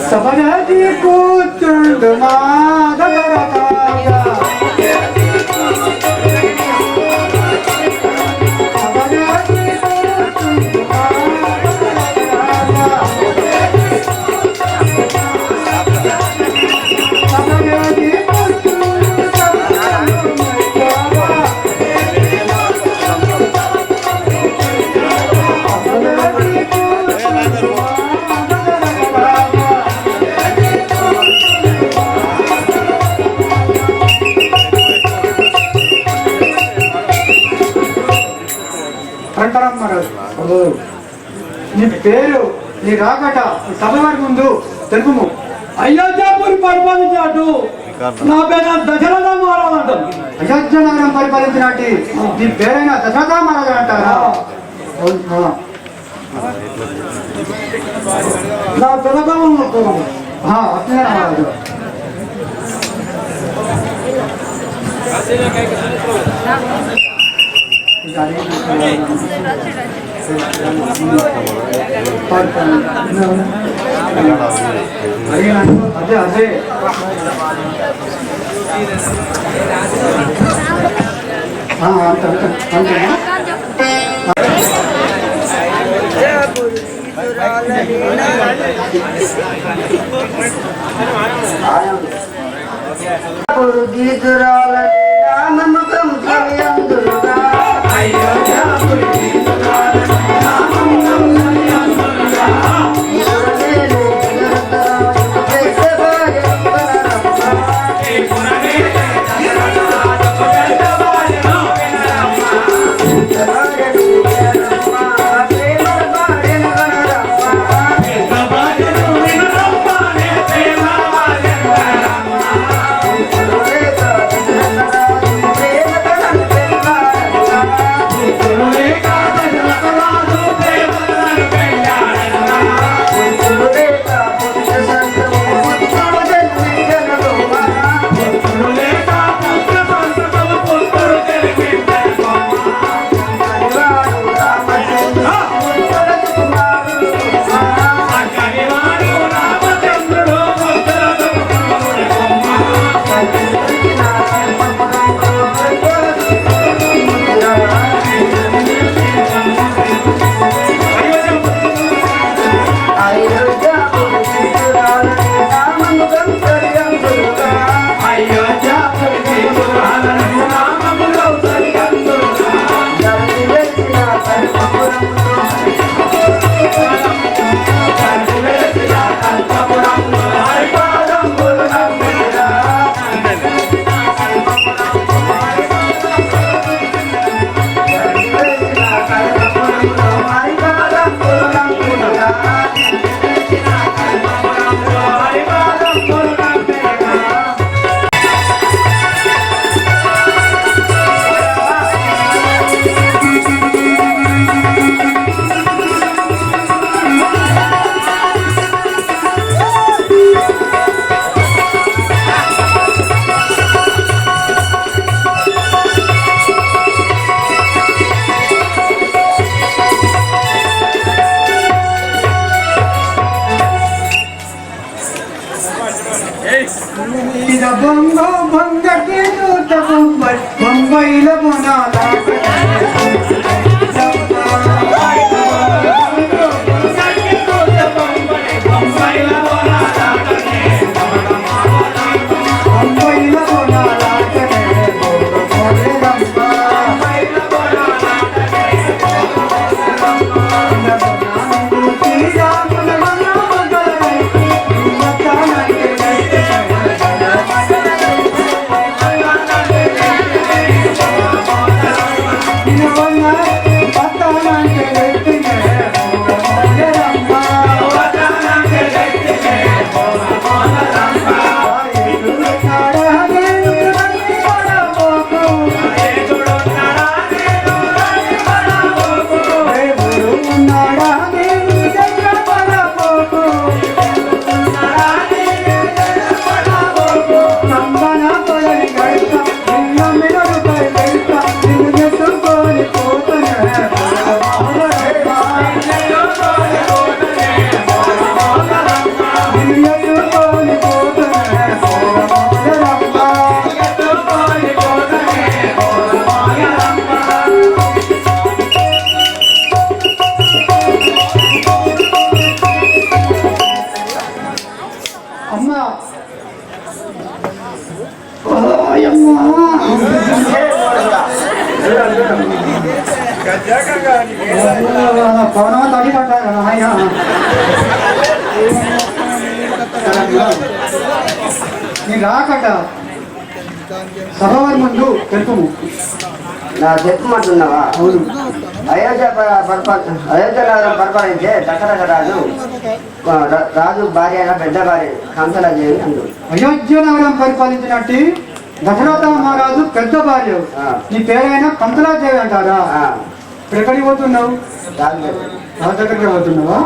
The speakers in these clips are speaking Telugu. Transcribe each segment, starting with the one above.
సపనది కూర్చుండు నీ పేరు నీ రాకట సభ వారి ముందు తెలుపుము. అయోధ్యాపురి పరిపాలించినట్టు నా పేరు దశరథ మహారాజు అంటారు. అయోధ్య నగరం పరిపాలించినట్టు నీ పేరైన దశరథ మహారాజు అంటారా? నా తెలంగాణ అత్యన మహారాజు. అదే అదే అంతేనా? పడి పడ్డారా ఆయన నీ రాకట సభవారి ముందు తెలుపుము. నా చెప్పమంటున్నావా? అవును. అయోధ్య నగరం పరిపాలించే దశరథ రాజు భార్య అయిన పెద్ద భార్య కంసలదేవి అందు. అయోధ్య నగరం పరిపాలించినట్టు దశరథ మహారాజు పెద్ద భార్య. నీ పేరైన కంసలాదేవి అంటారా? ఇప్పుడు ఎక్కడికి పోతున్నావు? రాజు దగ్గరికి పోతున్నావా?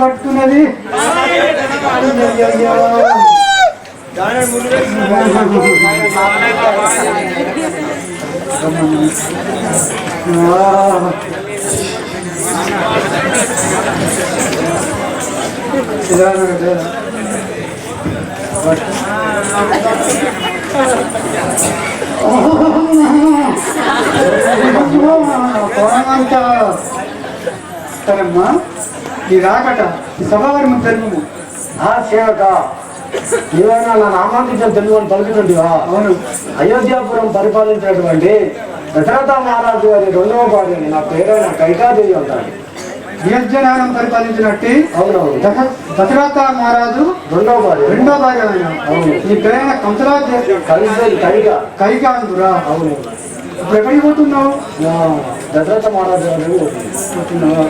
పట్టుకున్నది సరేమ్మా నీ రాకట ఈ సభావారి ముందు తెలుగు సేవక నీవైనా నా నామాంకించిన తెలుగు అని పలుకుతుంటివా? అవును. అయోధ్యాపురం పరిపాలించినటువంటి దశరథ మహారాజు గారి రెండవ భార్యని నా పేరైన కైకాదేవి అంటారు. అయోధ్యనగరం పరిపాలించినట్టు అవునవును దశరథ మహారాజు రెండవ భార్య ఆయన. అవును. నీ పేరైన కంసలాదేవి కైగా అందురా. అవును. ఇప్పుడు ఎక్కడికి పోతున్నావు? దశరథ మహారాజు గారు పోతున్నావా?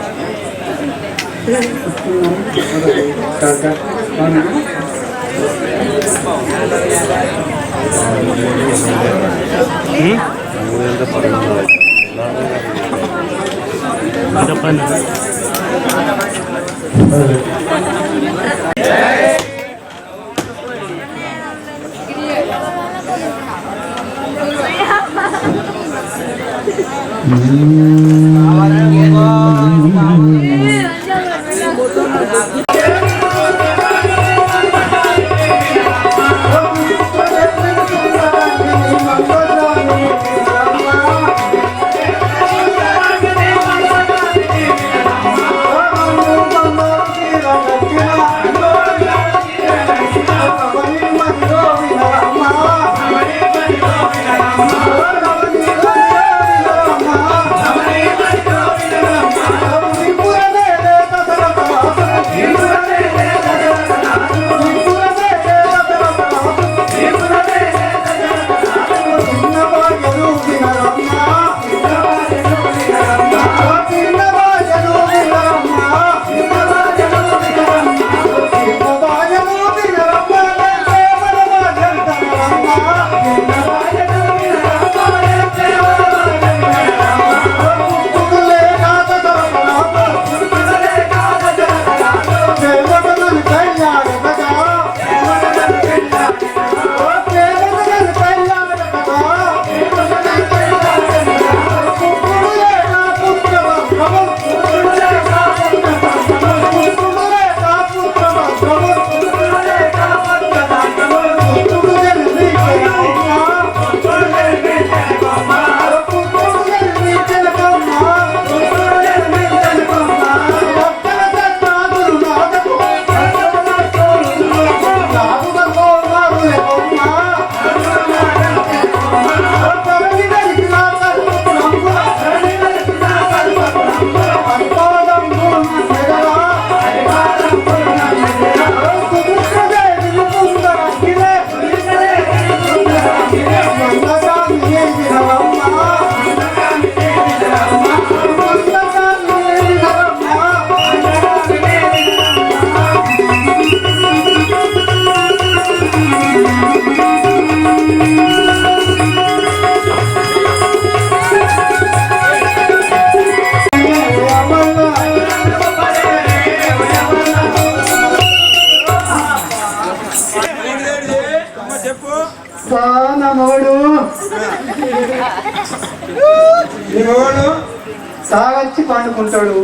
తాగొచ్చి పండుకుంటాడు.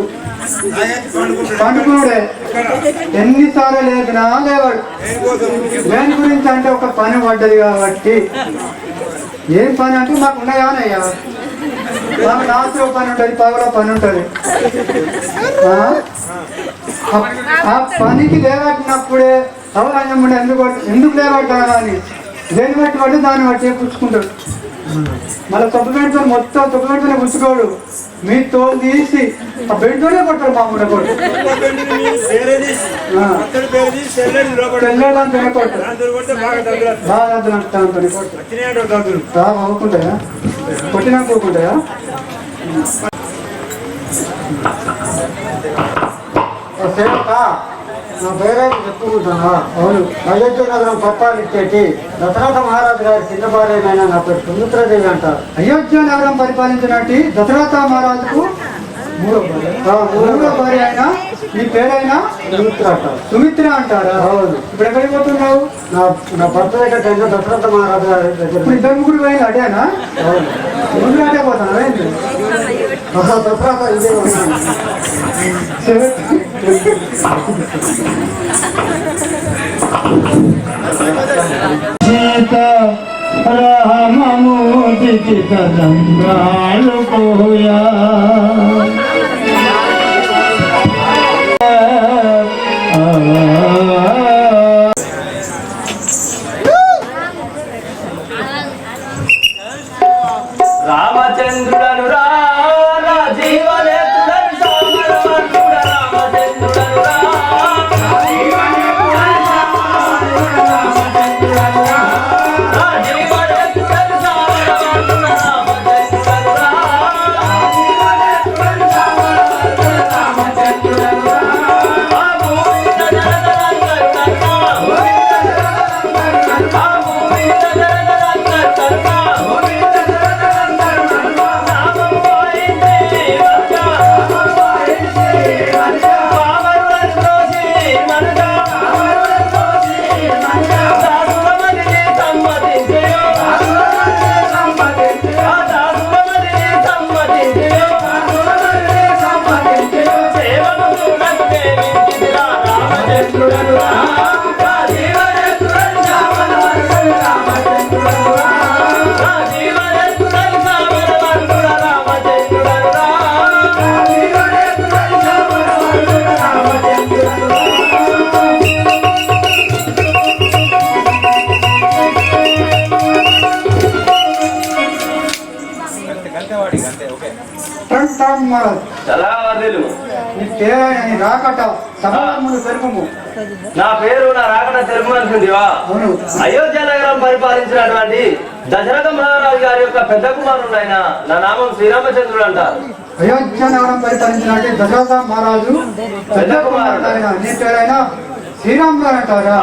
పండుకున్నాడే ఎన్నిసార్లు లేపినా లేవాడు. దేని గురించి అంటే ఒక పని పడ్డది కాబట్టి. ఏం పని అంటే మాకు ఉన్నాయానయ్యా, మాకు రాత్రి పని ఉంటుంది, పగల పని ఉంటుంది. ఆ పనికి లేవట్టినప్పుడే అవరాజ్యం ఉండే ఎందుకు లేవట్టారా అని దేని బట్టి పట్టి దాన్ని బట్టి పుచ్చుకుంటాడు. మళ్ళీ తొక్క పెడుతో మొత్తం తొక్క పెడుతూనే పుచ్చుకోడు. మీ తోలు తీసి ఆ బెడ్తోనే కొట్టాడు. మామూలు కొట్టు బాగా అవ్వకుంటాయా, కొట్టినా పోకుంటాయా? సేవక నా పేరైతే చెప్పుకుంటున్నా. అవును, అయోధ్య నగరం పట్టాలు ఇచ్చేటి దశరథ మహారాజు గారి చిన్న భార్యమైన నా పేరు సుమిత్రాదేవి అంటారు. అయోధ్య నగరం పరిపాలించినట్టు దశరథ మహారాజుకు మూడో భార్య అయినా నీ పేరైనా సుమిత్ర అంటారు. సుమిత్ర అంటారా? అవును. ఇప్పుడు ఎక్కడికి పోతున్నావు? నా భర్త దగ్గర దశరథ మహారాజు గారి దగ్గర. ఇద్దరు ముగ్గురు పోయిన అడేనా? అవును. ముందు అడే పోతాను. దశరథ ఇదే ఉన్నాను. రామమూర్తికి కదంగాలు పోయా రామచంద్రుడను మహారాజ్ చలావర్దులు. నీ పేరైన నీ రాకట సభల ముందు తెలుపుము. నా పేరు నా రాకట తెలుపుమంటుందివా? అవును. అయోధ్య నగరం పరిపాలించినటువంటి దశరథ మహారాజు గారి యొక్క పెద్ద కుమారుడు ఆయన. నా నామం శ్రీరామచంద్రుడు అంటారు. అయోధ్య నగరం పరిపాలించినట్టు దశరథ మహారాజు పెద్ద కుమారుడు ఆయన. నీ పేరైన శ్రీరామ్ గారు అంటారా?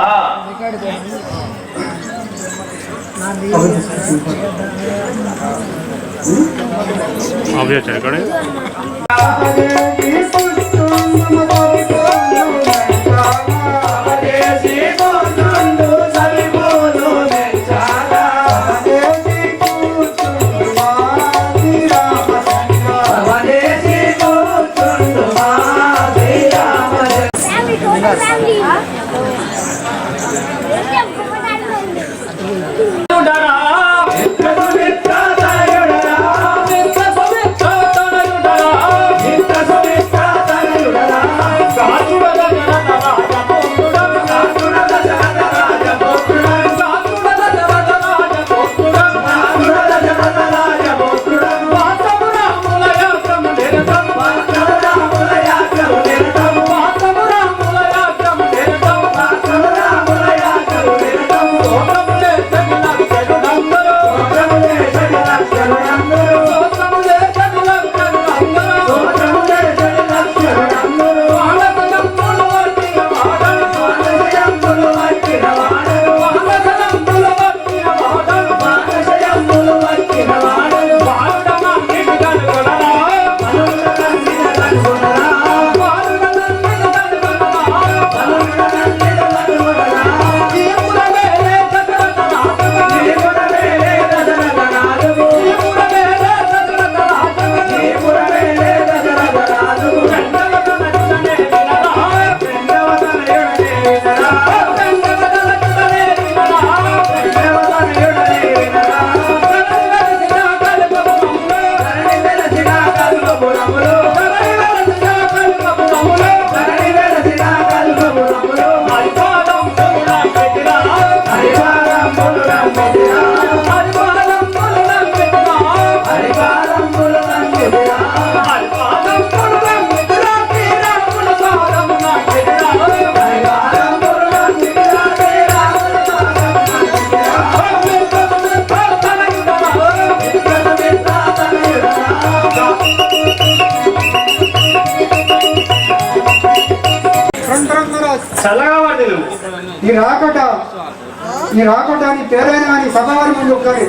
నీ రాకట నీ పేరైన నీ సభవారి ముందు ఒకసారి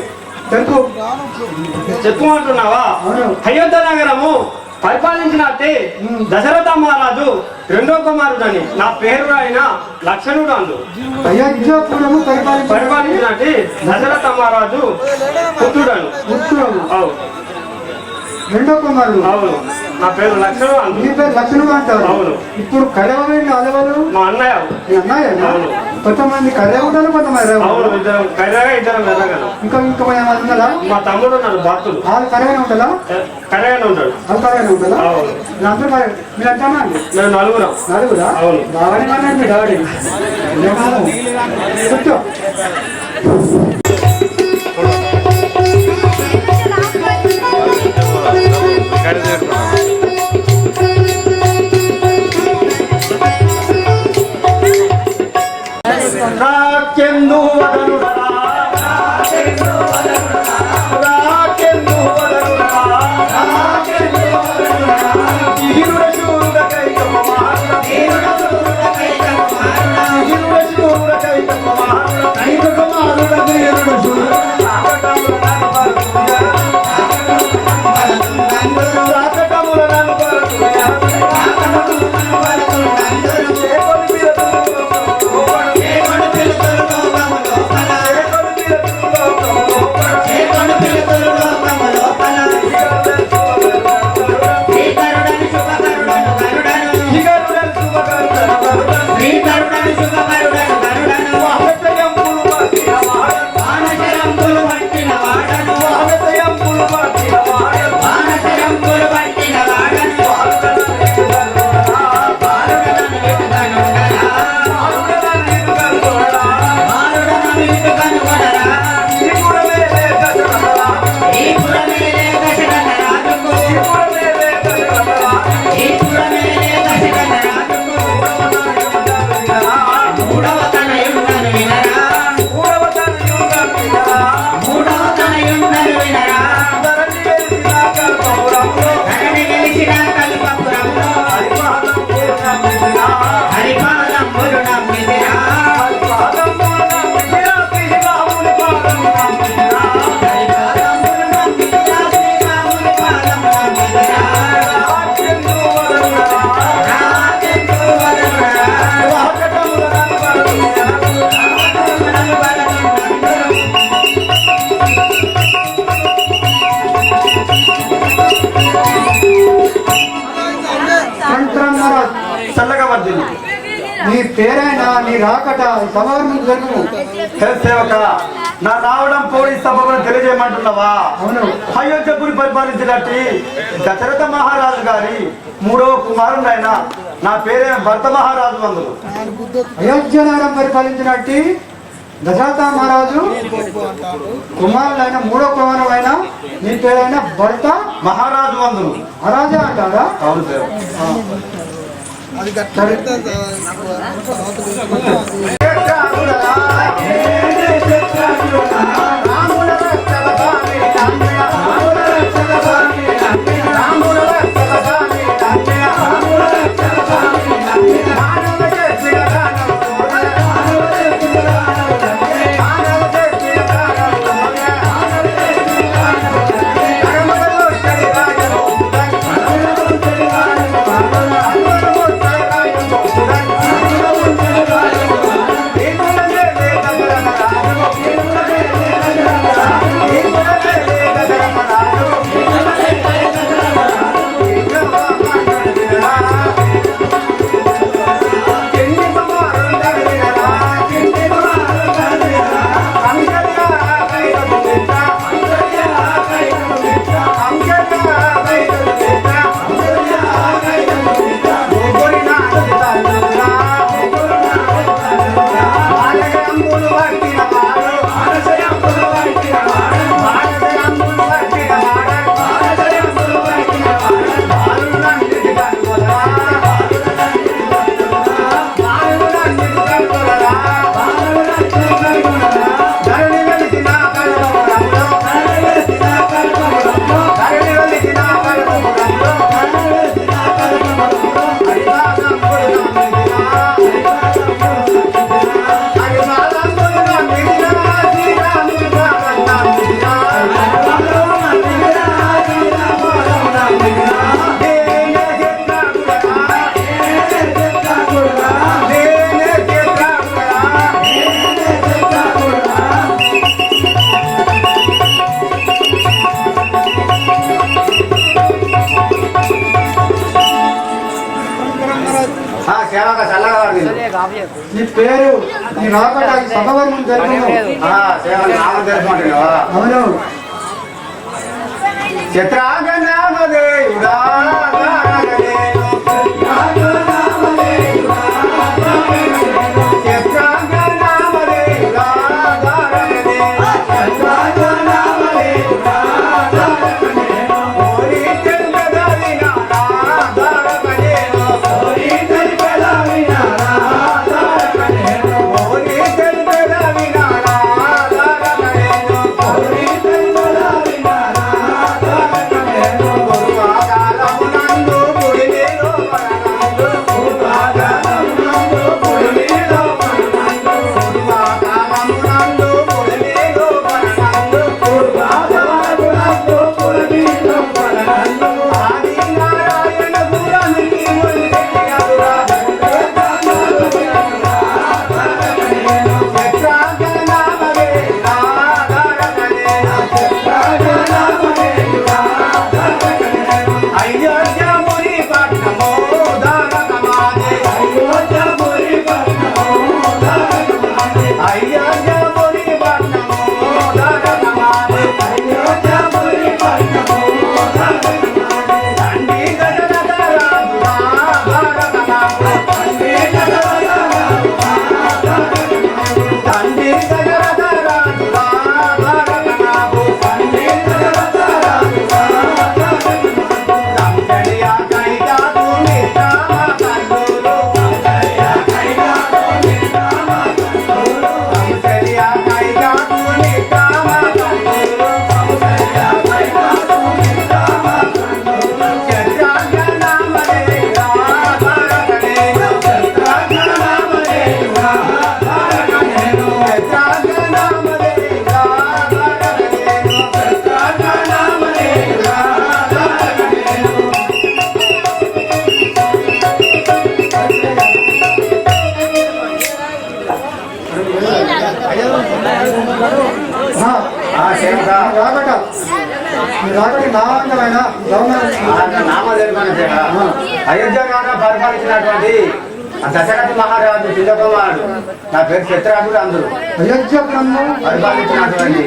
తెలుపు. చెప్పుకుంటున్నావా? అయోధ్య నగరము పరిపాలించినట్టే దశరథ మహారాజు రెండో కుమారుడని. నా పేరు ఆయన లక్ష్మణుడు అందు. అయోధ్యపురము పరిపాలించినట్టే దశరథ మహారాజు పుత్రుడను. అవును. రెండో కుమారుడు. అవును. నా పేరు లక్ష్మణుడు అందు. నీ పేరు లక్ష్మణుడు అంటారు. అవును. ఇప్పుడు కర్యవైన అలవారు మా అన్నయ్య. మీ అన్నయ్య? అవును. కొంతమంది కర్య ఉంటారు, కొంతమంది అవును. ఇద్దరం కర్యగా ఇద్దరం ఎర్రగలం. ఇంకా ఏమైనా ఉన్నారా? మా తమ్ముడు ఉన్నాడు భక్తుడు. వాళ్ళు కర్యగానే ఉంటుందా? కర్యగానే ఉంటాడు. వాళ్ళు కర్యగానే ఉంటుందా? అవును. మీరందరూ మీరు అంటామా అండి? మేము నలుగురం. నలుగురా? అవును. బాగానే ఉన్నాడు మీ డాడీ. కూర్చో. రాకెందు వదలుడరా, రాకెందు వదలుడరా, రాకెందు వదలుడరా, రాకెందు వదలుడరా, వీరుడ శూరుడ కైకమ మహారుడ, వీరుడ శూరుడ కైకమ మహారుడ, వీరుడ శూరుడ కైకమ మహారుడ, కైకమ మహారుడ వీరుడ శూరుడ, రాకటముల నన్ను పరతుయా, రాకటముల నన్ను పరతుయా, రాకటముల నన్ను పరతుయా, పేరైన నీ రాకట సభ ముందు జరుగు. సేవక నా రావడం పోలీస్ సభను తెలియజేయమంటున్నావా? అవును. అయోధ్యపురి పరిపాలించినట్టు దశరథ మహారాజు గారి 3వ కుమారుడైన నా పేరే భర్త మహారాజు వందులు. అయోధ్య నగరం పరిపాలించినట్టు దశరథ మహారాజు కుమారుడైన 3వ కుమారుడైన నీ పేరైన భర్త మహారాజు వందులు. మహారాజా అంటారా? అవును సేవ. నీ పేరు నీ రాకట సభ ముందు జరుగు. అవును. చిత్రాగనామదేవుడా అయోధ్య పరిపాలించినటువంటి దశరథ మహారాజు చిన్న కుమారుడు. నా పేరు చిత్రాసుడు. అందరూ అయోధ్య గ్రంథం పరిపాలించినటువంటి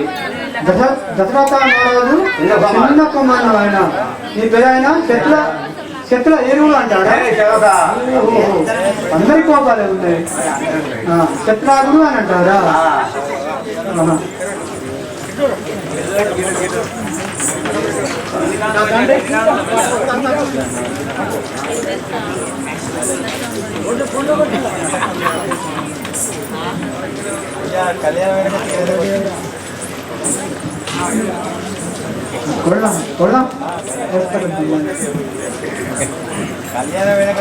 దశరథ మహారాజు చిన్న కుమారుడు. ఆయన నీ పేరు ఆయన చెట్ల ఎరువులు అంటాడా? అందరి కోపాలే ఉన్నాయి. చెట్లాగుడు అని అంటారా? కొడదాం కళ్యాణ వెనక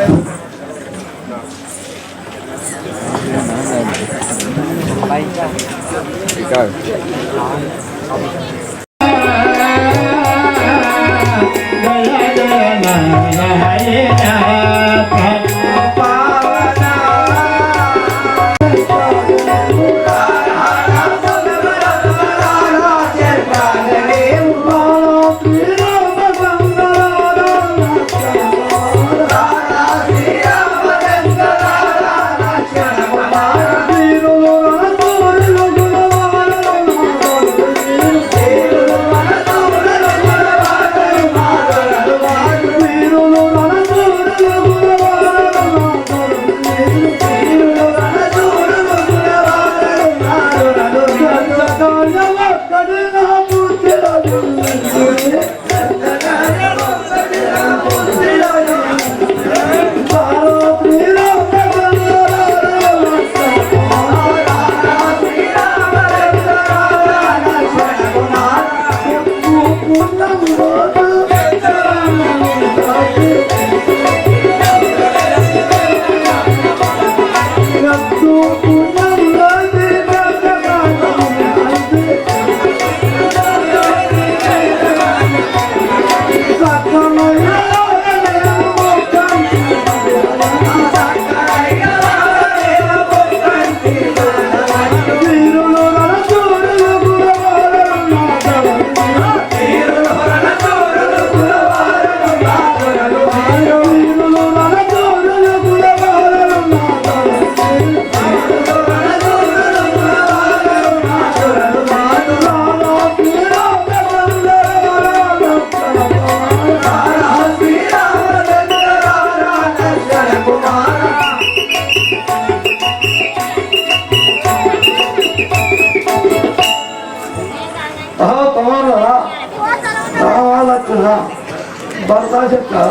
భర్త చెప్తా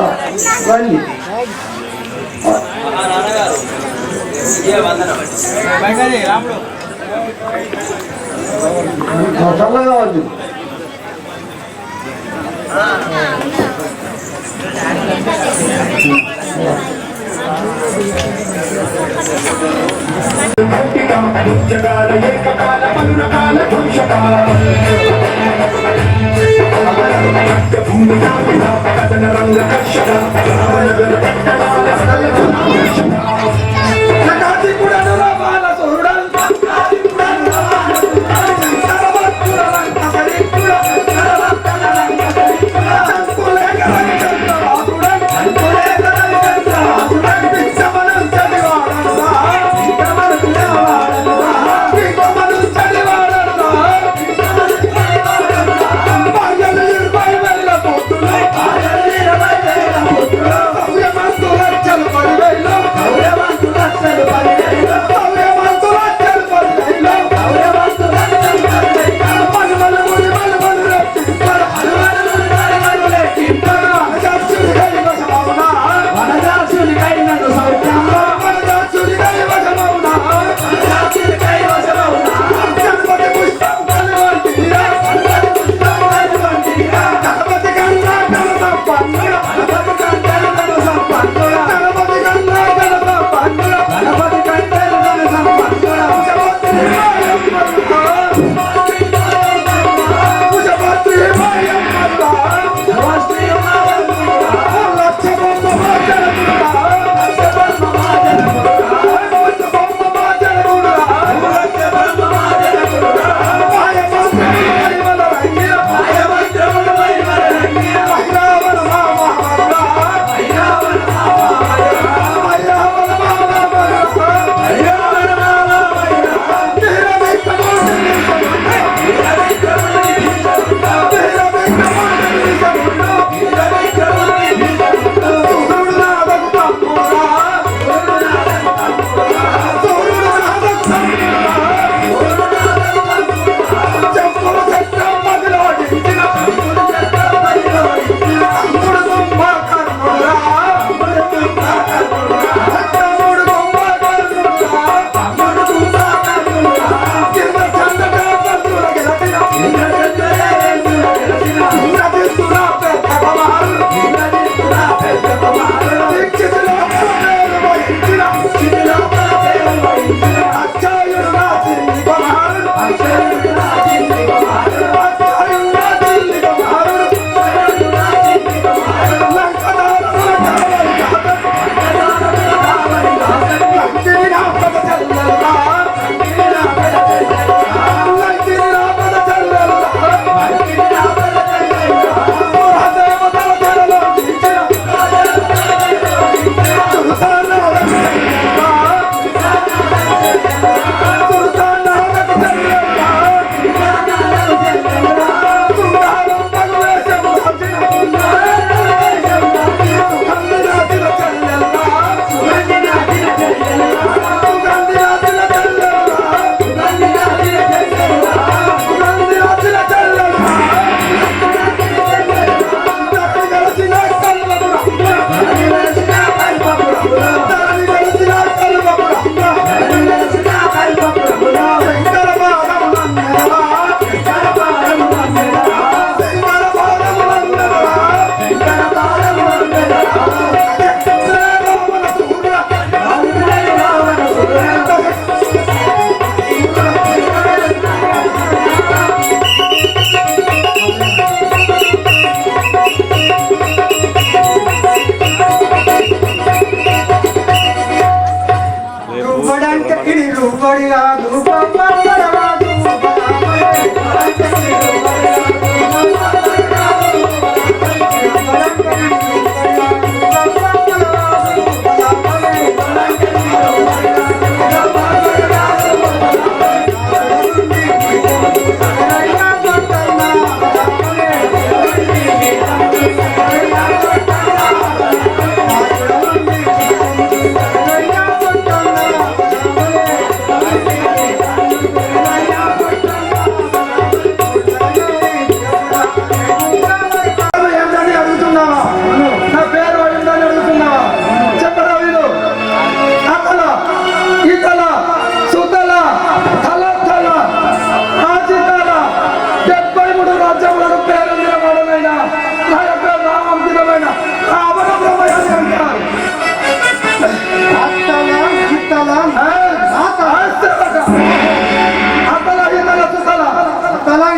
రండి. చల్లగా వద్దు. జగాల ఏకకాల పలురకాల పురుషకాల భూమి కథన రంగ కర్షణ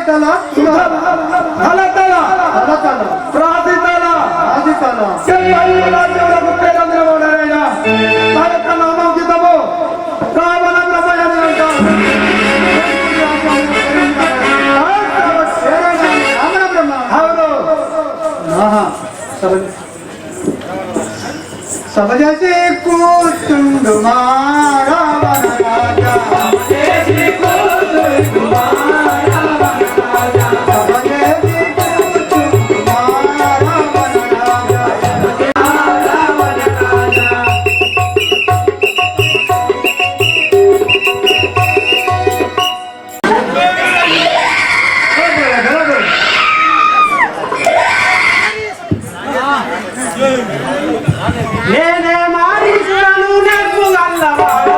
సురాయితల ఫలతల అలతల ప్రాతితల ఆదితల చెల్లెలు రాజ్యములకు పేరంద్రమోడైన తారక నామాంకితము రావణ బ్రహ్మయని అంటారు. రావణ బ్రహ్మ అవును. ఆహా సభ చేసి కూర్చుండు మా రావణ రాజా సభ చేసి కూర్చుండు మా రావణ రాజా నేనే మారీసులను నెప్పు గల్లవాడు.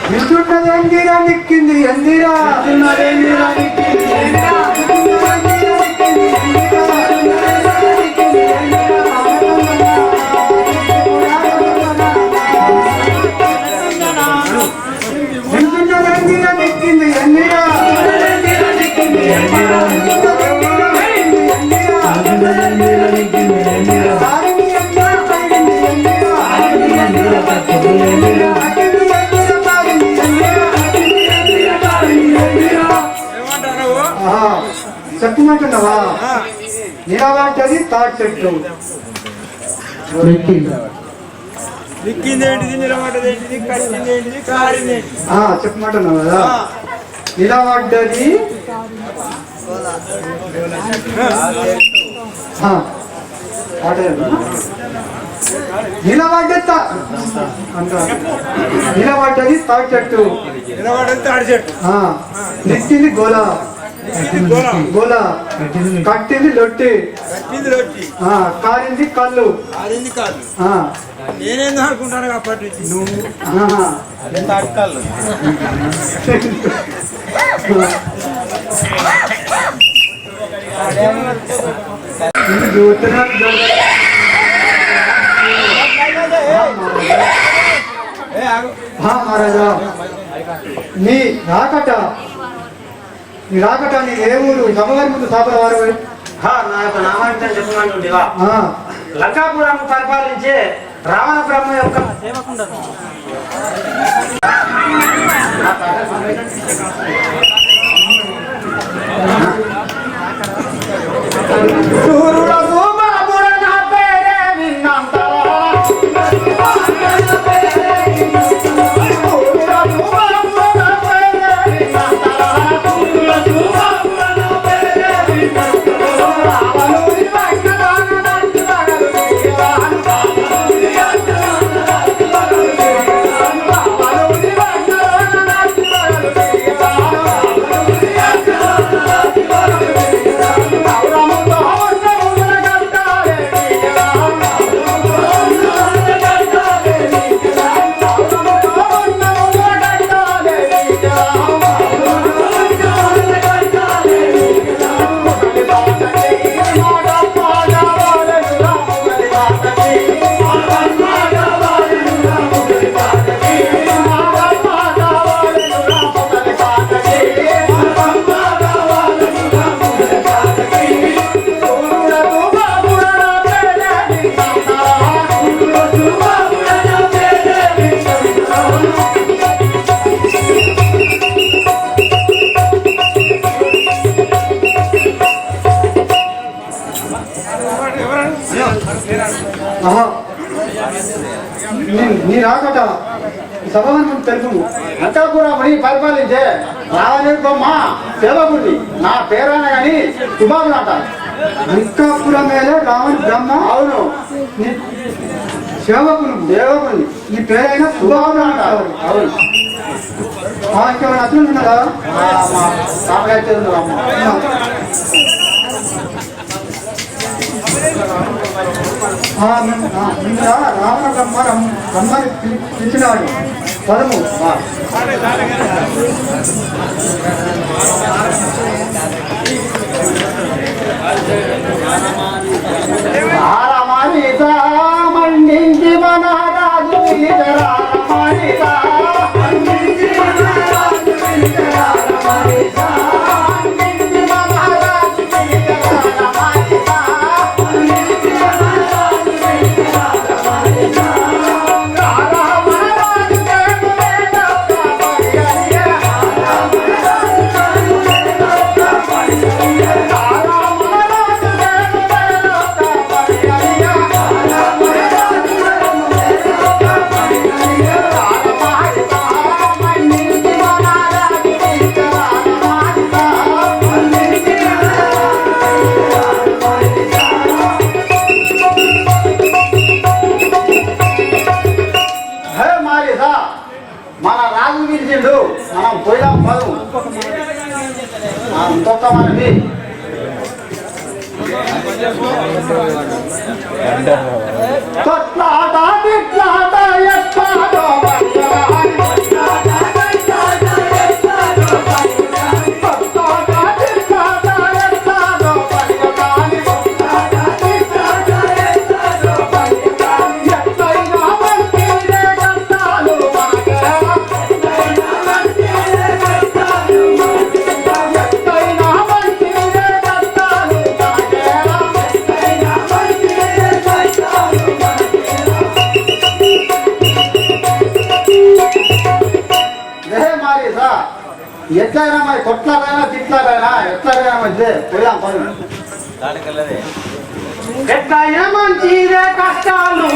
వింటున్నది ఎందిరా నిక్కింది ఎందిరా ఎందిరా నిక్కింది చెప్పమంటున్నావా నిలబడ్డది తాటి చెట్టు చెప్పమంటున్నావు కదా నిలబడ్డది నిలబడ్డది తాటి చెట్టు నెక్కింది గోల గోల కట్టింది లొట్టి కారింది కళ్ళు నేనేందో అనుకుంటాను అప్పటి నుంచి నువ్వు మహారాజా నీ రాకట నీ ఏ ఊరు సభగారి ముందు సాపల వారు నా యొక్క నామాంతం చెప్పమంటుండేవా లంకాపురం పరిపాలించే రావణ బ్రహ్మ యొక్క సేవకుండదు. Bye. ఆహా. నీ రాకట సభను తెలుపు. అంతఃపురముని పరిపాలించే రావణిర్బొమ్మ సేవకుడి. నా పేరైనా కానీ సుబాబులు అంటారు. అంకాపురం మేలే రావణ బ్రహ్మ. అవును, సేవకుని దేవకుని. నీ పేరైనా సుబాబులు అంటారు. అవును. ఇంకేమైనా అతను ఉన్నదా? మా తాతగారి చేతులు అమ్మ. రావణ బ్రహ్మ బ్రహ్మని పిలిచినాడు. పదము మండించి మన రాజు రామానిత మన రాజు పిలిచిండు. మనం పోయినాం పదు ఇంకొక మనది కొట్లాట తిట్లాట ఎట్లాడో ఎట్లయినా మరి కొట్లాడైనా తిట్లాడైనా ఎట్లాగైనా మధ్య పోయాం పనులు. ఎట్లయినా మంచిదే కష్టాలు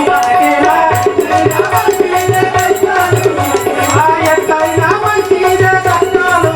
ఎట్లయినా మంచిదే కష్టాలు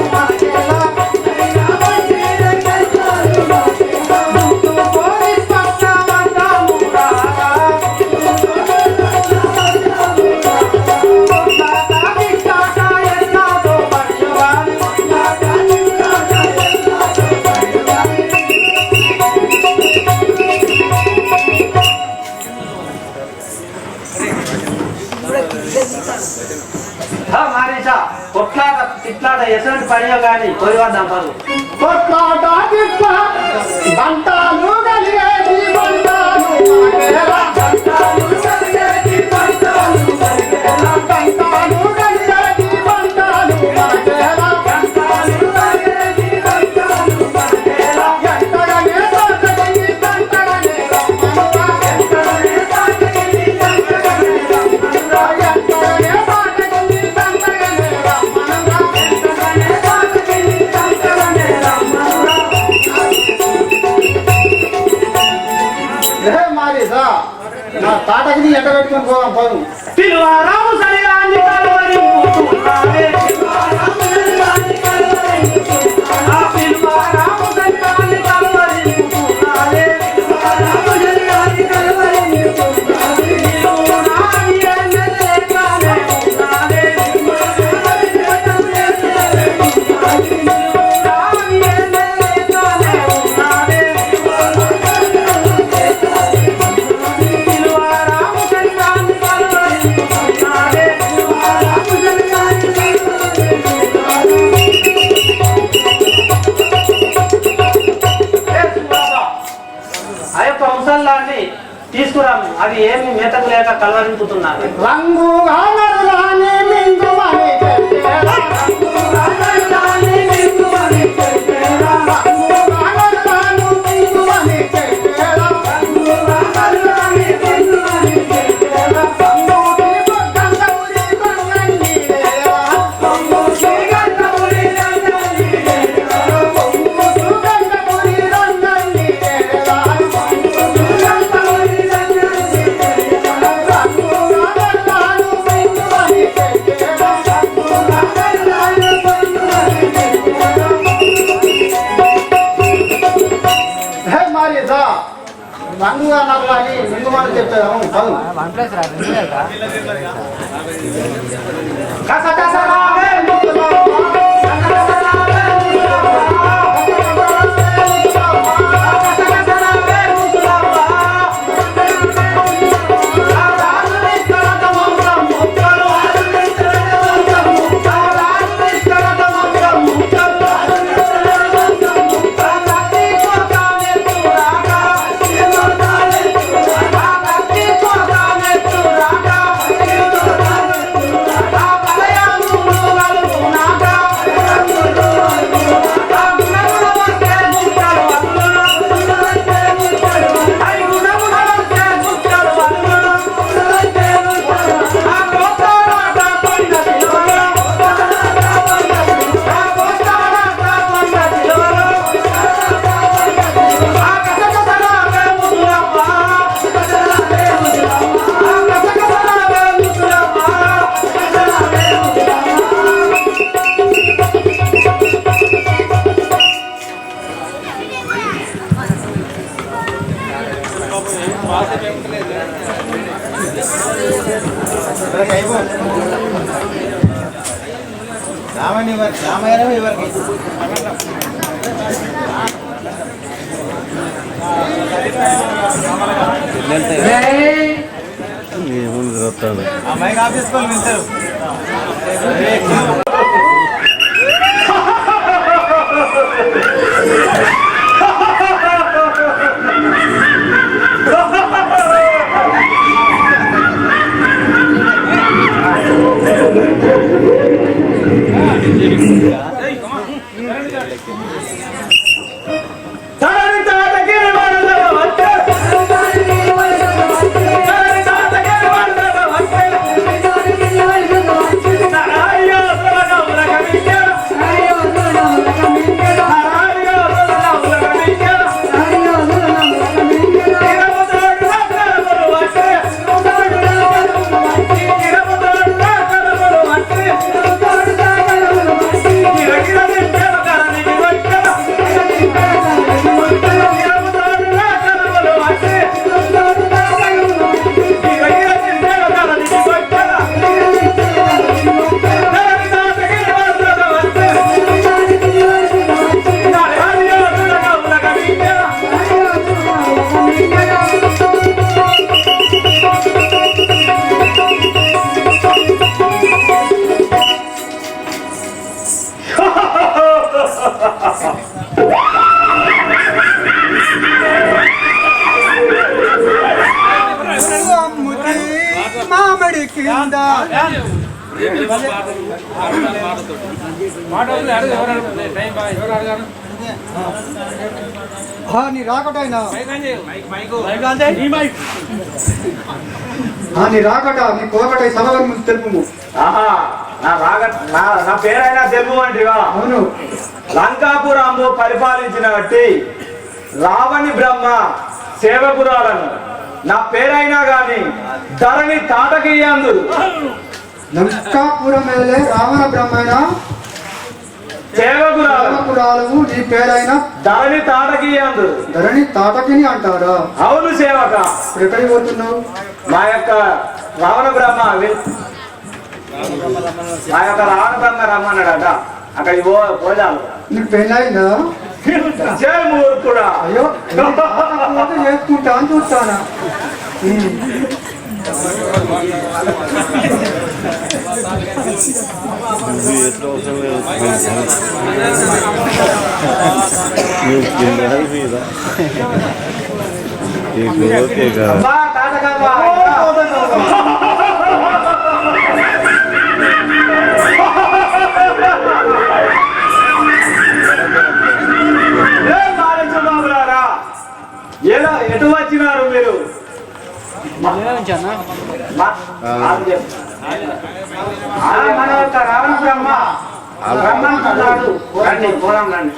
కొట్లాట తిట్లాట ఎటువంటి పనియో కానీ పోయివాద్దాం పనులు. కొట్లాట తిట్లాట బంటాలు కలిగేది బంటాలు నా తాటకి ఎండ పెట్టుకొని పోదాం పను. పిలువారాము సరిగాన్ని కలవరి పూతున్నారే పిలువారాము సరిగాన్ని కలవరి పూతున్నారే తీసుకురాము. అది ఏమి మేతకు లేక కలవరింపుతున్నారు. రంగు మారేదా రంగుగా నాకు కానీ ముందు మాట చెప్తాము పదు మామిడి కింద నీ రాకటైనా నీ రాకట నీ కోకటై సభల తెలుపు. నా పేరైనా తెలుపు అంటివా? అవును. లంకాపురంలో పరిపాలించినట్టి రావణి బ్రహ్మ సేవకురాలను నా పేరైనా గాని ధరణి తాటకీయందు. లంకాపురం రావణ బ్రహ్మణ సేవకురాలు నీ పేరైనా ధరణి తాటకీయందు. ధరణి తాటకిని అంటారా? అవును సేవక. ఎక్కడికి పోతున్నావు? మా యొక్క రావణ బ్రహ్మ రమ్మన్నాడట. అక్కడికి పోదాము. నీకు పెళ్ళైందా? కూడా అయ్యో చేసుకుంటా అని చూస్తానా? ఎటు వచ్చినారు మీరు? మన యొక్క రావణ బ్రహ్మ బ్రహ్మన్నాడు. రండి పోదాం రండి.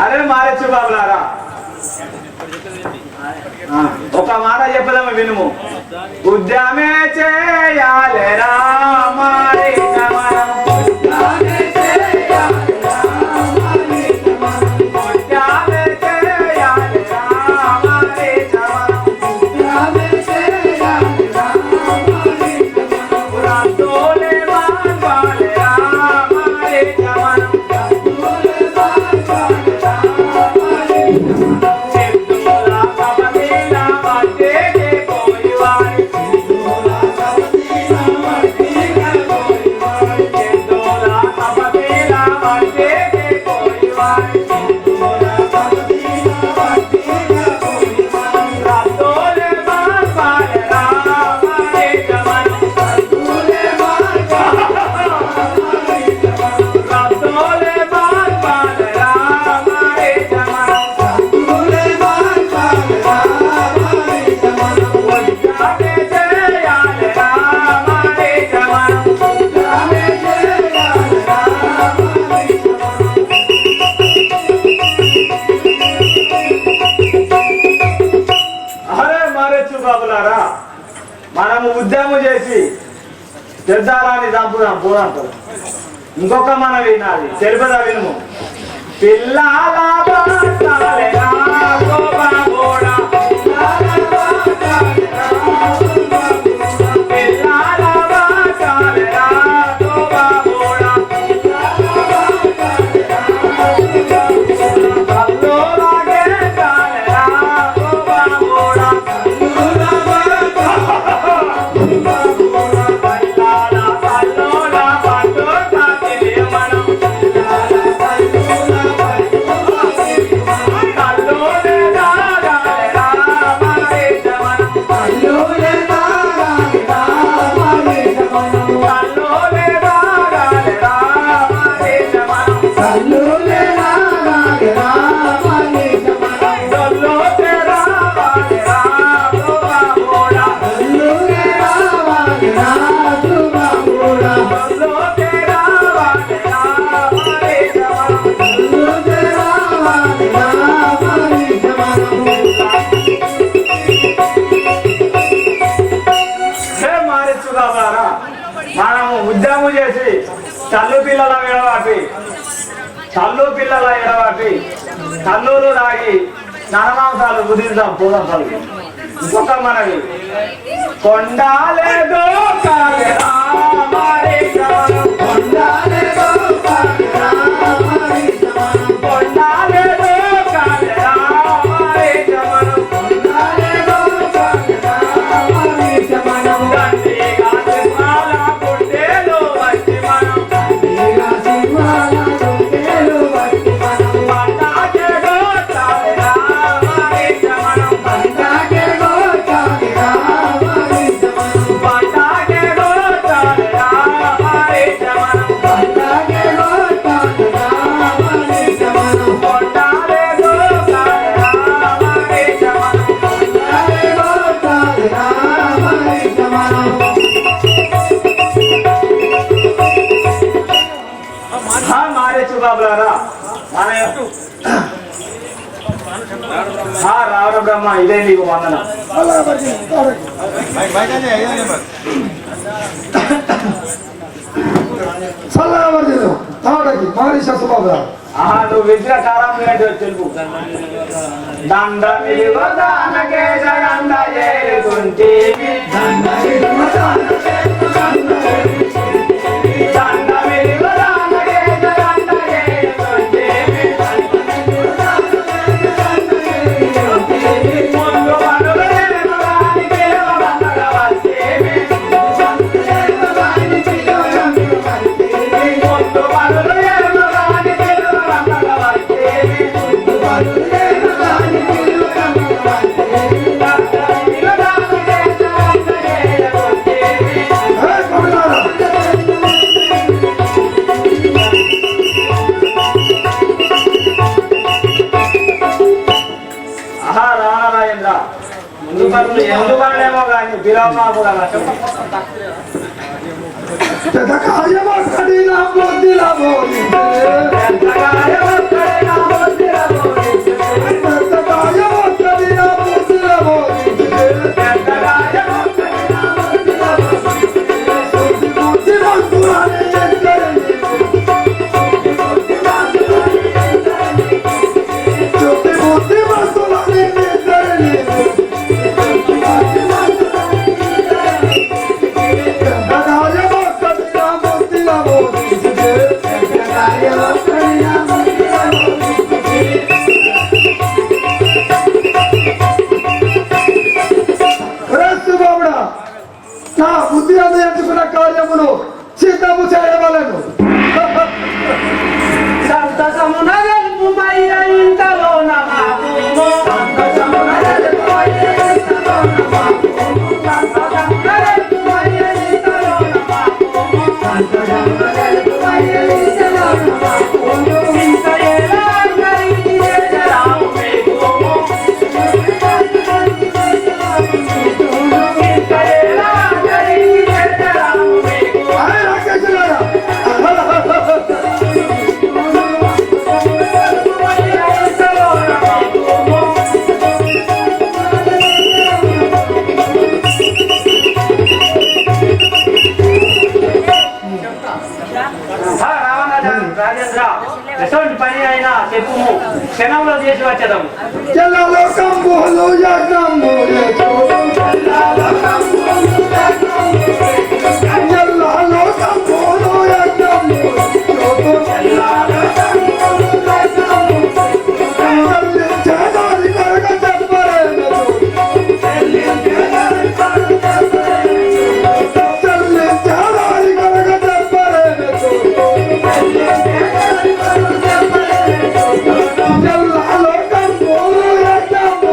అరే మారచ్చు బాబులారా, ఒక మాట చెప్పదాము వినుము. ఉద్యమే చేయాలి రామారి పెద్దారాన్ని చంపుదాం పోదంటారు. ఇంకొక మనవి నాది తెలుపదా వినుము. పిల్లాల బాటలేనా గోపాబోడా, పిల్లాల బాటలేనా గోపాబోడా, కల్లోలాగే కాలేనా గోపాబోడా, మనము ఉద్యమం చేసి చల్లు పిల్లల ఎడవాటి కల్లూరు రాగి నరమాంసాలు కుదిరిద్దాం పోదాం చల్లు. ఇంకొక మనవి కొండాలేదో కాలేరా మారే జవనం, కొండాలేదో కాలేరా మారే జవనం, కొండాలేదో కాలేరా మారే జవనం, కొండాలేదో కాలేరా మారే జవనం, దండిగా సింహాల గుండెలు వచ్చి మనం, దండిగా సింహాల గుండెలు వచ్చి మనం, పండాకేదో కాలేరా మారే జవనం, పండాకేదో కాలేరా మారే జవనం, పండాకేదో కాలేరా మారే జవనం, పండాకేదో కాలేరా మారే జవనం, కొండాలేదో కాలేరా మారే జవనం, కొండాలేదో కాలేరా మారే జవనం. మారే చుబాబులారా మన రావణ బ్రహ్మ ఇదే నీకు వందనం. నువ్వు విద్య కాలం తెలుపు దండ దానకే జగండ ఏలుకుంటేవి, దండ దానకే జగండ ఏలుకుంటేవి, ముందు పనులు ఏమగాని పిలవబడక వచ్చేవి, ముందు పనులు ఏమగాని పిలవబడక వచ్చేవి, రామరాజేంద్ర ముందు పనులు ఎందు పనులేమో కానీ పిలవమాపు కదా Thank you. ఎటువంటి పని అయినా చెప్పుము, క్షణంలో చేసి వచ్చేదాము. చెల్లలో కంబోలు యజ్ఞము చెల్లలో కంబోలు యజ్ఞము చెల్లించేదారి కనుక చెప్పలేదు చెల్లించేదారి కనుక చెప్పలేదు చెల్లలో కంబోలు యజ్ఞము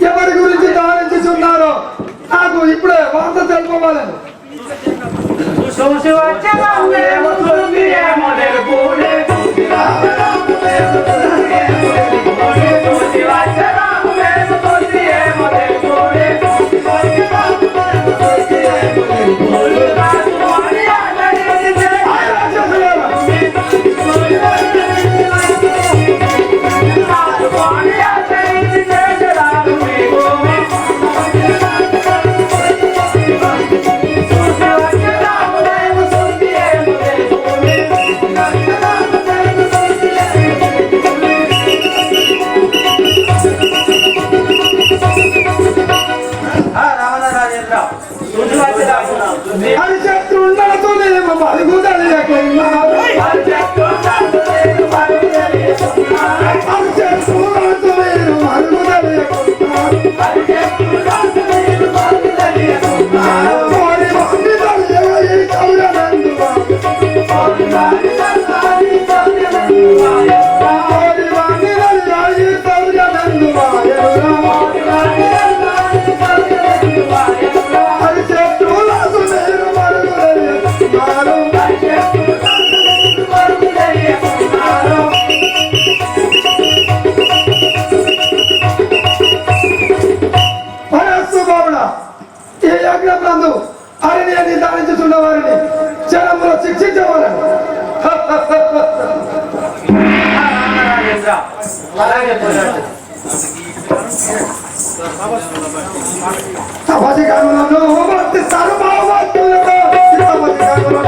ఎవరి గురించి దానించుచున్నారో నాకు ఇప్పుడే వార్త తెలుపవాలను. చూసి వచ్చేదాము ఏమో తెలుపుడే, చూసి వచ్చేదాము ఏమో తెలుపుడే, హరిశత్రుండలతోనేమో మరుగుదలియకున్నారు హరిశత్రులతోనేమో మరుగుదలియకున్నారు కోరి వంగి దలియగ ఈ చౌరనందువా కోరి వంగి దలియగ ఈ చౌరనందువా ఈ యజ్ఞంలో అరణ్యాన్ని దానించుతున్న వారిని జనములో శిక్షించవాలని. సమాజకారులను వర్తిస్తారు మావోవాదులతో సమాజకారులను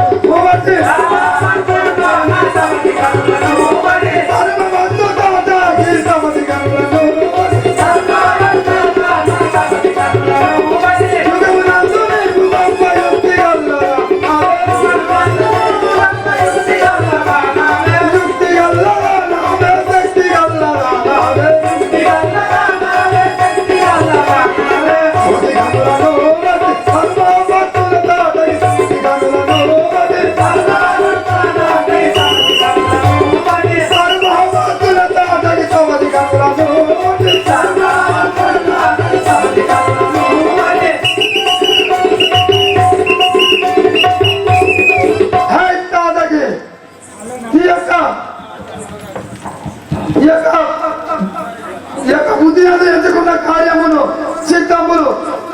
బుద్ధి అది ఎంచుకున్న కార్యమును సిద్ధములు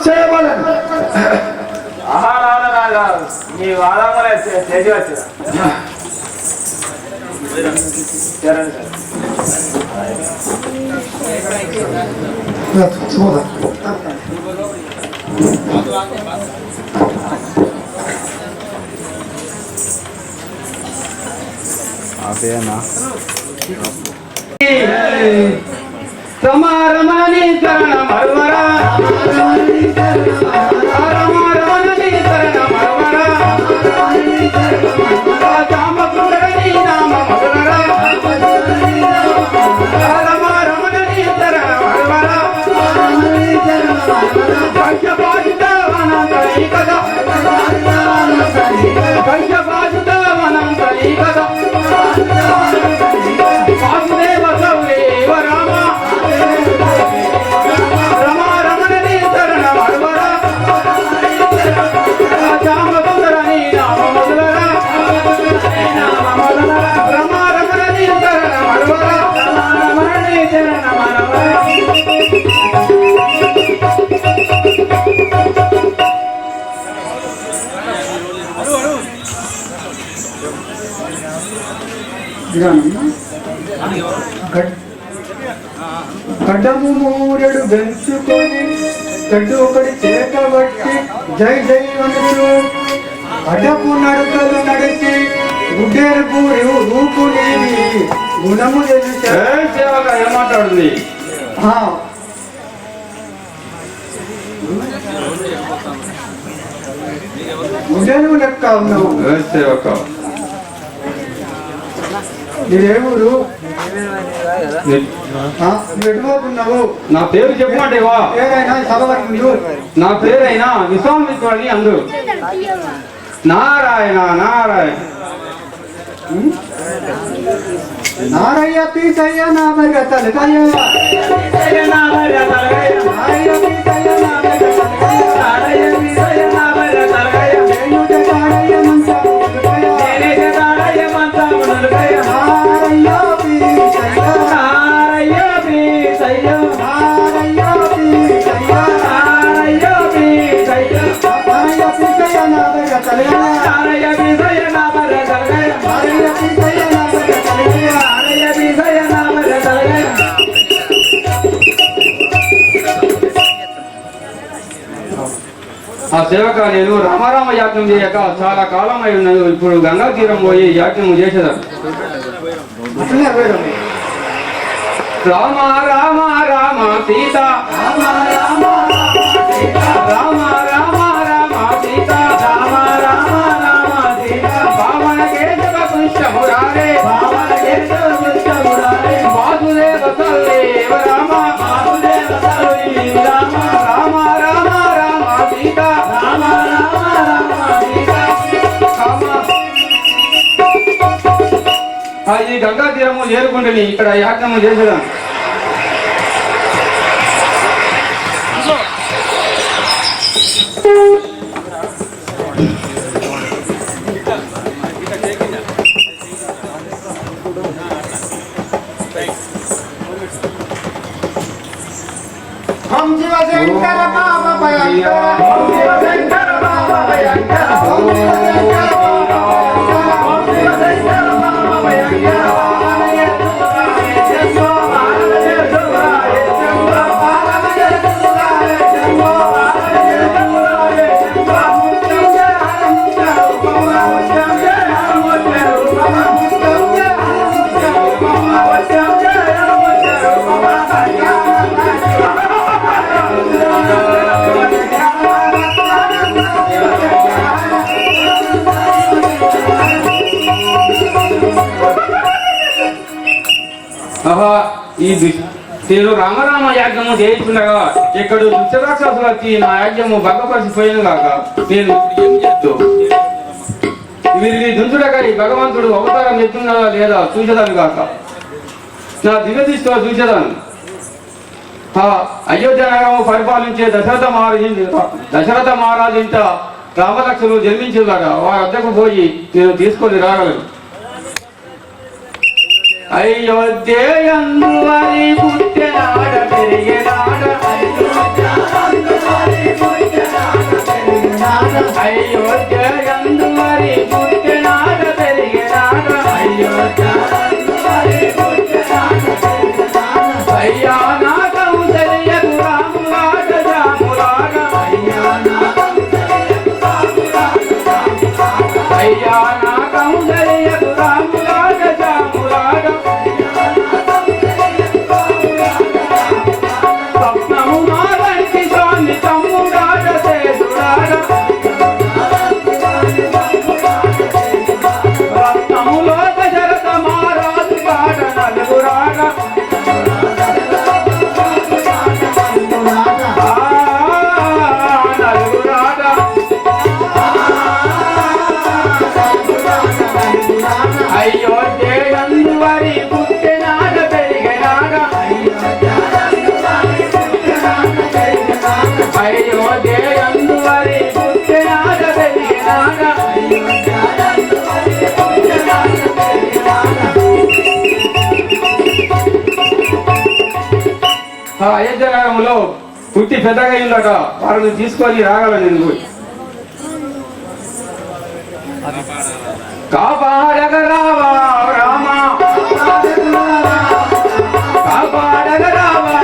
చేయవలని. మీ వాదములే చేసి వచ్చా అదేనా రమారమణి కరణ మరువరా రమారమణి కరణ మరువరా రామకుడని నామ మధురరా రమారమణి కరణ మరువరా పంచపాశిత వనంతరి కదా పంచపాశిత వనంతరి కదా వాసుదేవ సౌదేవ రామ రమారమణి కరణ మరువరా రామకుడని నామ మధురరా రమారమణి కరణ మరువరా రమారమణి కరణ మరువరా కడ్డము మూరెడు బెంచుకొని కడ్డు ఒకటి చేతబట్టి జై జై అనుచు అడ్డపు నడకలు నడిచి గుడ్డెరుపు రూపు నీది గుణము తెలిసే సేవక ఏం మాట్లాడుతుంది? గుడ్డెను లెక్క ఉన్నావు. సేవక నీరేమూరు ఎటుపోతున్నావు? నా పేరు చెప్పమంటేవా? పేరైనా చదవకుండు. నా పేరైనా విశ్వామిత్రుడని అందరు. నారాయణ నారాయణ నారయ్య పీసయ్య నామయ్య తలకయ్య నారయ్య పీసయ్య నామయ్య తలకయ్య వేణుజ తాడయ్య మంచములుకయ్య నారయ్య పీసయ్య నారయ్య పీసయ్య నారయ్య పీసయ్య నారయ్య పీసయ్య నామయ్య తలకయ్య నారయ్య పీసయ్య నామయ్య తలకయ్య నారయ్య పీసయ్య నామయ్య తలకయ్య నారయ్య పీసయ్య నామయ్య తలకయ్య. ఆ సేవక నేను రామారామ యాజ్ఞం చేయక చాలా కాలం అయి ఉన్నది. ఇప్పుడు గంగా తీరం పోయి యాజ్ఞం చేసేదాన్ని. అట్లనే వేదము. రామ రామ రామ సీత రామ రామ రామ రామ రామ సీత రామ రామ రామ సీత భావన కేశవ పుష్పమురారే భావన కేశవ పుష్పమురారే వాసుదేవ సల్లేవ రామ వాసుదేవ సల్లేవ రామ రామ రామ రామ సీత రామ రామ రామ సీత ఈ గంగా తీరము చేరుకుంటుని ఇక్కడ యాజ్ఞము చేసేదాన్ని. ఓం శివశంకర బాబా భయంకర ఓం శివశంకర బాబా భయంకర ఓం శివశంకర బాబా భయంకర ఓం శివశంకర బాబా భయంకర ఈ నేను రామరామ యాజ్ఞము చేయించుండగా ఇక్కడ దుష్టరాక్షసులు వచ్చి నా యాజ్ఞము భంగపరిచిపోయింది కాక నేను ఏం చేస్తూ వీరికి దుంచుడకై భగవంతుడు అవతారం ఎత్తున్నదా లేదా చూసేదాను కాక నా దివ్య దృష్టితో చూసేదాను. అయోధ్య నగరము పరిపాలించే దశరథ మహారాజు ఇంట రామలక్ష్మణులు జన్మించిందట. వారి వద్దకు పోయి నేను తీసుకొని రాగలను. అయోధ్యందు వారి పుట్టినాడ పెరిగినాడ అయోధ్యందు వారి పుట్టినాడ పెరిగినాడ అయోధ్యందు వారి పుట్టినాడ పెరిగినాడ అయ్యా నా కౌసల్యకు రాములాడ జాములాడ అయ్యా నా కౌసల్యకు రాములాడ జాములాడ స్వప్నము మారంటి స్వామి తమ్ముడాడ సేదుడాడ రత్నములో దశరథ మహారాజు కాడ నలుగురాడ నలుగురాడ అయోధ్యందు వారి పుట్టినాడ పెరిగినాడ అయోధ్యందు వారి పుట్టినాడ పెరిగినాడ అయోధ్య నగరంలో పుట్టి పెద్దగా అయిందట. వారిని తీసుకొని రాగల నేను పోయి కాపాడగరావా రామ కాపాడగరావా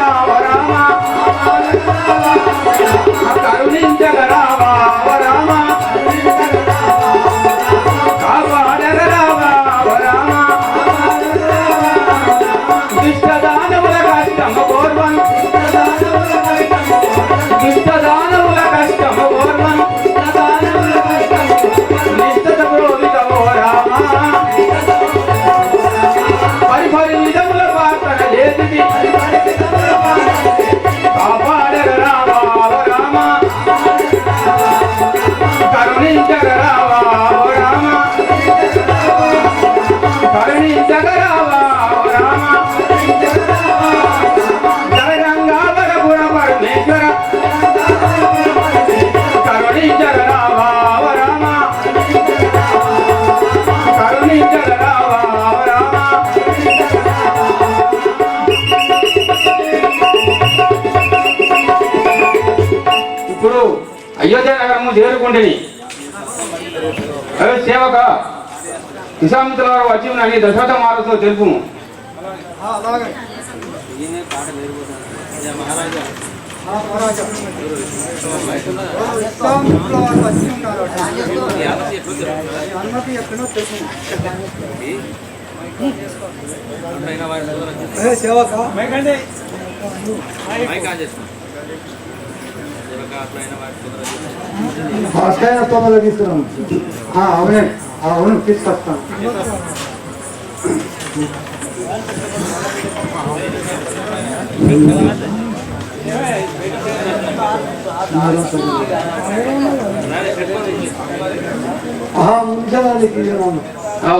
ఇప్పుడు అయోధ్య నగరము చేరుకుంటేని అదే సేవక విశ్వామిత్రుల వారు వచ్చి అని దశరథ మహారాజుతో తెలుపు. అలాగే విశ్వామిత్రుల వారు వచ్చి ఉంటారు. అనుమతి ఎక్కడో తెలుసు. సేవక భాస్కర్ తొందరగా తీసుకున్నాం. అవునే అవును తీసుకొస్తాను.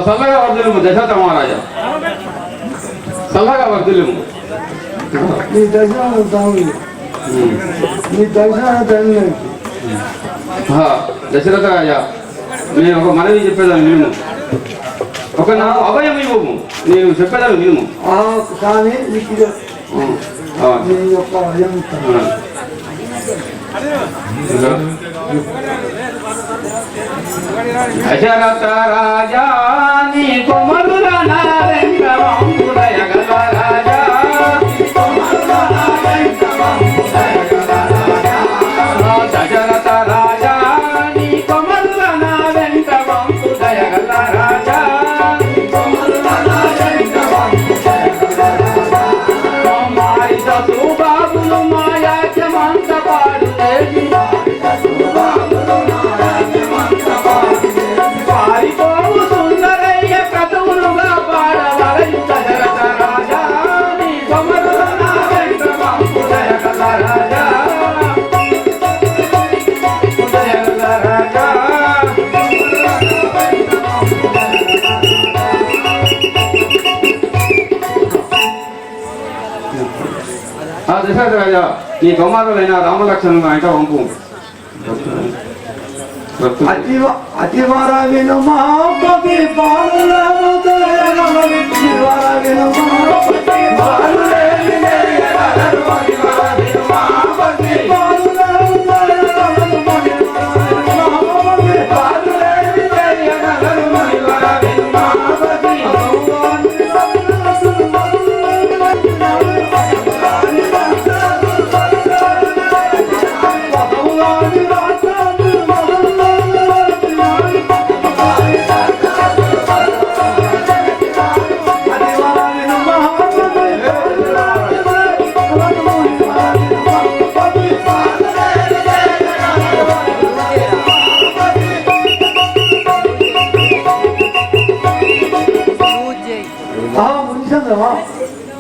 చల్లగా వర్ధులేము దశరథ మహారాజా, చల్లగా వర్ధులేము. నీ దర్శనం తాము, నీ దర్శనం తండ్రి. దశరథ రాజా, నేను ఒక మనవి చెప్పేదాన్ని వినుము. ఒక నాకు అభయం ఇవ్వము, నేను చెప్పేదాన్ని వినుము. కానీ నీకు నీ యొక్క అభయం దశరథ రాజా నీ కొమరుల నారెంకరంపుడయగల రాజా, దశరథ రాజా నీ కొమరుల నారెంకరంపుడయగల రాజా, మారి ససుబాబులు మాయాచమంత పాడు పారిపోవు సుందరయ్య కథవులుగా పాడవలయు దశరథ రాజా నీ కొమరుల నారెంకరంపుడయగల రాజా, ఉదయగల రాజా. దశరథ రాజా నీ కుమారులైన రామలక్ష్మణులు ఆయన వంపు. అతివర వినుమా పతి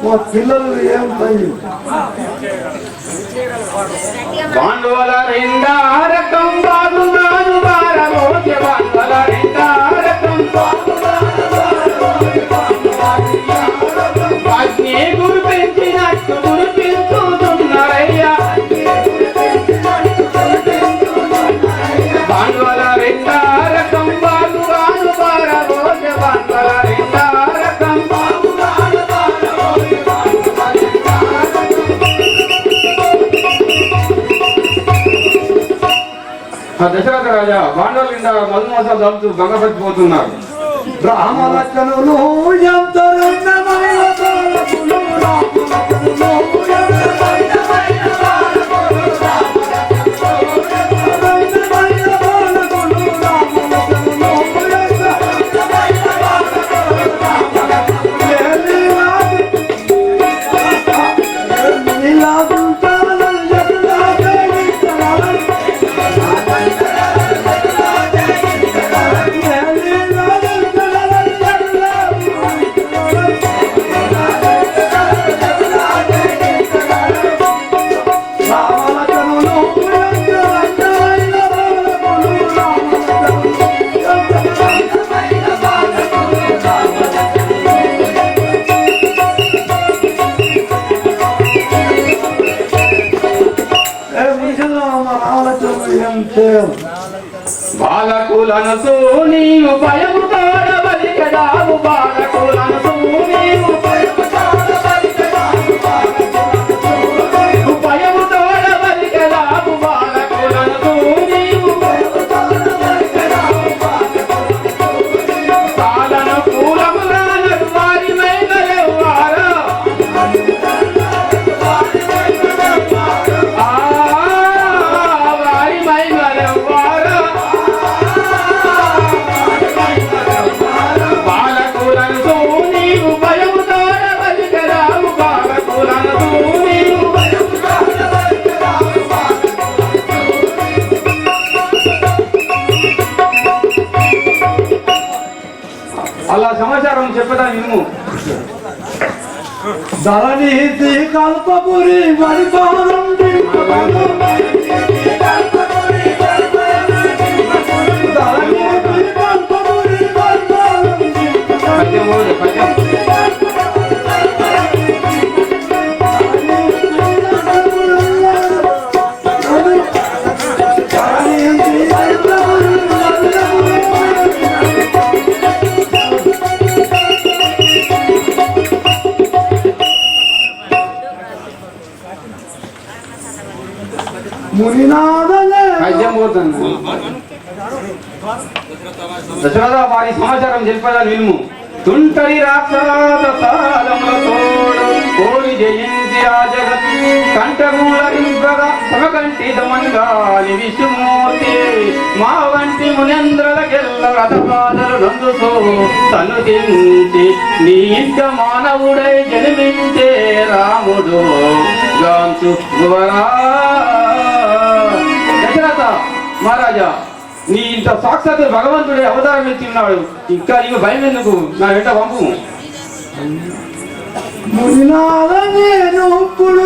మా పిల్లలు ఏం పని బాండువల రెండారకం బాగున్నాను బారమోజ బాండువల రెండారకం అగ్ని గురు పెంచినట్టు గురిపించుతున్నారయ్యా, బాండువల రెండారకం బాగున్నాను బారమోజ బాండువల రెండారకం. దశరథ రాజా బాండవుల నిండా మధుమాసాలు చదువుతూ గంగపట్టిపోతున్నారు. రామలక్ష్మణులు బాలకులను నీవు భయము తోడవలి కదావు, బాలకులను నీవు భయము తోడవలి కదావు, బాలకులను చెప్పదా నిన్ను ధరణీతి కల్పపురి పరిపాలండి ధరణీతి కల్పపురి పరిపాలండి పద్యం పోదు, పద్యం మునినాదలే పద్యం పోతుంది. దశరథ వారి సమాచారం చెప్పదా నిన్ను తుంటరి రాక్షస తాళములతోడు కోరి జయించి ఆ జగత్ కంఠమూలరింపగా సమకంఠితమన్గాని విష్ణుమూర్తి మా వంటి మునేంద్రులకెల్ల రథపాదలు నందుతో సన్నుతించి నీ ఇంట మానవుడై జన్మించే రాముడు గాంచు గువరా. దశరథ మహారాజా, నీ ఇంత సాక్షాత్ భగవంతుడే అవతారం ఎత్తున్నాడు, ఇంకా నీకు భయం ఎందుకు? నా వెంట పంపు. మునినాద నేను ఇప్పుడు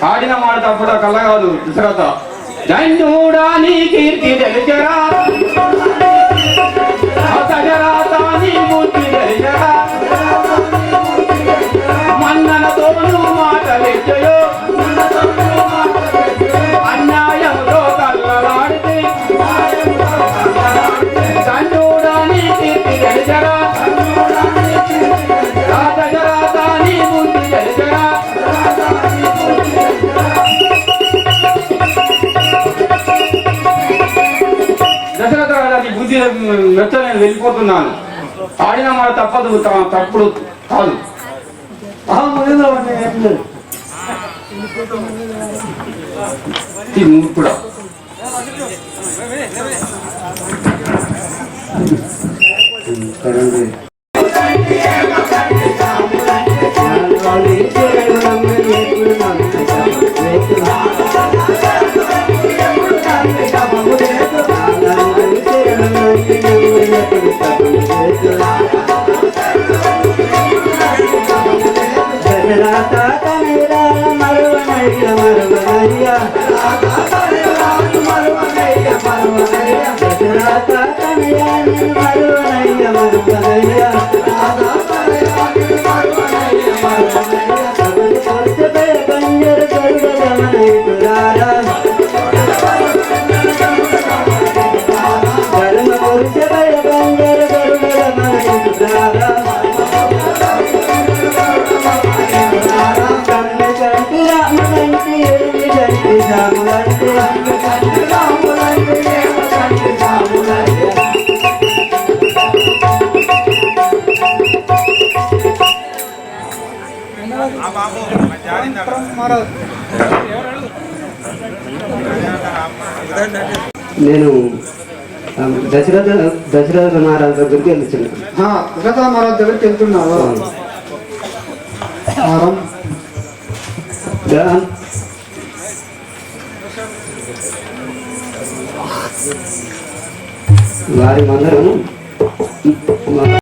ఆడిన మాట తప్పుడు కళ్ళ కాదు. దశరథ జన్యుడా నీ కీర్తి తెలిచరా, అతజరాత నీ బుద్ధి తెలిచరా, మన్ననతోను మాటలెచ్చయో అన్యాయంతో కళ్ళలాడితే జన్యుడా నీ కీర్తి తెలిచరా, అతజరాత నీ బుద్ధి తెలిచరా. దశరథ రాజాకి బుద్ధి మెచ్చ, నేను వెళ్ళిపోతున్నాను. ఆడిన మాట తప్పదు, తప్పుడు కాదు. కూడా నేను దశరథ మహారాజు దగ్గరికి వెళ్తున్నాను. దశరథ మహారాజు దగ్గరికి వెళ్తున్నావు? వారి మందరం మా